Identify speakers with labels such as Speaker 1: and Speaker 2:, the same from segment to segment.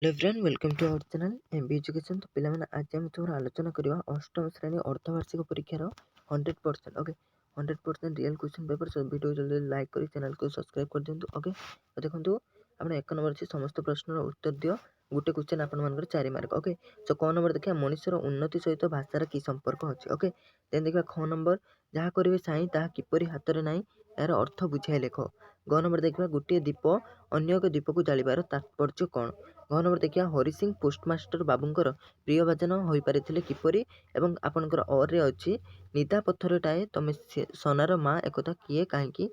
Speaker 1: Hello everyone welcome to our channel MB education. तो पिलाମାନେ आज आम तुम आलोचना करवा अष्टम श्रेणी अर्धवार्षिक परीक्षार 100% ओके 100% रियल क्वेश्चन पेपर। सब वीडियो जल्दी लाइक कर चैनल को सब्सक्राइब कर दिंतु ओके। तो देखो आप एक नंबर अच्छी समस्त प्रश्नर उत्तर दियो गोटे क्वेश्चन आप 4 मार्क ओके। सो क नंबर देखिए मनुष्यर उन्नति सहित भाषार कि संपर्क अच्छे ओके। देन देखिए ख नंबर जहाँ करेंगे साई ताहा किपरि हाथ में नाई यार अर्थ बुझाई लेख। ग नंबर देखा गोटे दीप अन्य एक दीप को जालिबार तात्पर्य कौन। घ नंबर देखिए हरि सिंह पोस्टमास्टर बाबूंकर प्रिय भाजन हो पारिथिले किपरि एवं आपणकर अरे अच्छी निदा पत्थरटाए तमें सोनार माँ एकथा किए कहीं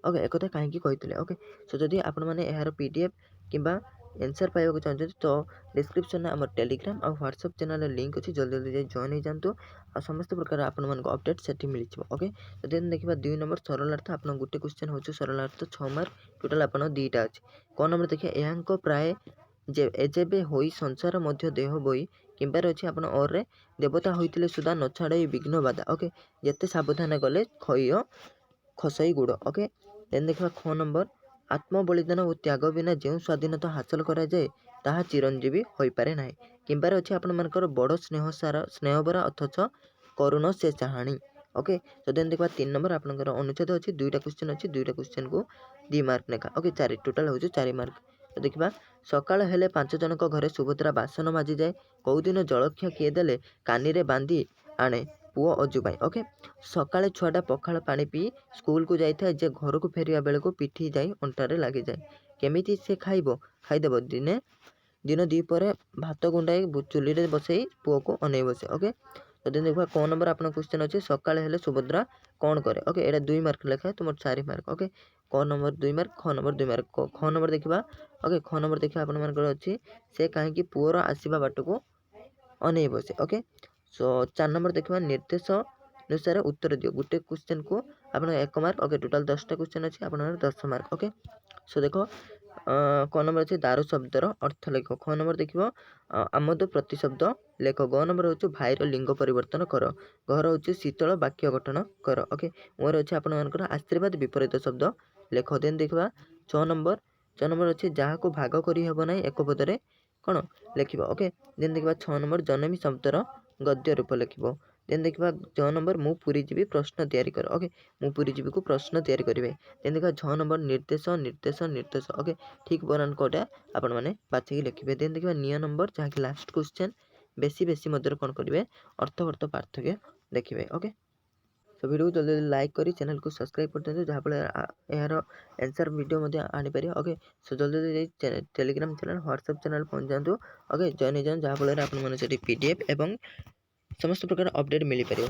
Speaker 1: ओके एकथा कहीं कही ओके। सो जदि आपण मैंने यार पीडीएफ किंबा एनसर पाइबा चाहते तो डिस्क्रिप्शन में आम टेलीग्राम और व्हाट्सएप चैनल लिंक अच्छी जल्दी जल्दी जॉइन हो जातु आ समस्त प्रकार आपण अपडेट से मिल ओके। तो देन देखा 2 नंबर सरलार्थ आप गोटे क्वेश्चन हो सरलार्थ 6 मार्क टोटाल आप 2टा अच्छे। क नंबर देखिए यहाँ प्राय एजेबे होई संसार मध्य देह बोई किंबार अच्छी आप और देवता होते सुधा न छाड़ विघ्न बाधा ओके। जिते सावधान गले खई खसई गुड़ ओके। देन देखा ख नंबर आत्म बलिदान और त्याग बिना जो स्वाधीनता हासिल करा जाए ताहा चिरंजीवी हो पारे ना किंबार अच्छी आपंकर बड़ स्नेहसार स्नेहबरा अथच करुण से चाहाणी ओके। तो देन देखा 3 नंबर आपंकर अनुच्छेद अच्छी 2टा क्वेश्चन अच्छी 2टा क्वेश्चन को 2 मार्क लेखा ओके 4 टोटाल हो 4 मार्क। तो देखा सकाळ हेले 5 जनक घरे सुभद्रा बासन माजी जाए कौदिन जलखिया किए देले कानी रे बांधी आणे पुओ अजु पाई ओके। सकाळे छुआटा पखाल पानी पी स्कूल को जाए जे घर को फेरिया बेले को पिठी जाई अंटारे लगी जाए केमिति से खाइदेव दिने दिन दीपर भात गुंडाई चुली रे बसई पुओ को अनै बसे ओके। तो दिन देखा क नंबर आप क्वेश्चन अच्छे सकाळे हेले सुभद्रा कौन करे ओके एटा 2 मार्क लेखा तुम 4 मार्क ओके। क नंबर 2 मार्क ख नंबर 2 मार्क ख नंबर देखा ओके। ख नंबर देखा आप अच्छी से कहीं पुओर आसवा बाट को अनै बसे ओके। सो 4 नंबर देखा निर्देश अनुसार उत्तर दियो गोटे क्वेश्चन को आप 1 मार्क ओके टोटाल 10टा क्वेश्चन अच्छे आप 10 मार्क ओके। सो देखो क नंबर अच्छे दारू शब्दर अर्थ लेख। ख नंबर देखो आमद प्रतिशब्द लेख। ग नंबर हूँ भाईर लिंग परिवर्तन कर। घर हूँ शीतल वाक्य गठन कर ओके। मोर अच्छे आपर आशीर्वाद विपरीत शब्द लेख। देन देखा 6 नंबर अच्छे जहाँ को भाग करी हेब ना एक पदरे कौन लिख ओके। देन देखा 6 नंबर जनमी शब्दर गद्य रूप लिख। देन देखा 6 नंबर मु पुरी जीवी प्रश्न तैयारी कर ओके मु पुरी जीवी को प्रश्न तैयारी करेंगे। देन देखा 6 नंबर निर्देश निर्देश निर्देश ओके ठीक बयान कोटा आपण मैंने बाछिकी लिखिए। देन देखा 9 नंबर जहाँकि लास्ट क्वेश्चन बेसी बेसी मध्य कौन करेंगे अर्थ पार्थक्य देखिए ओके। सो वीडियो को जल्दी जल्दी लाइक करी चैनल को सब्सक्राइब कर दिखाँ जहाँफल यार आंसर वीडियो आनीपर ओके। सो जल्दी जल्दी टेलीग्राम चैनल व्हाट्सएप चैनल पहुँच जातु ओके जॉइन हो जाए जहाँफल आप पीडीएफ एवं समस्त प्रकार अपडेट मिल पार।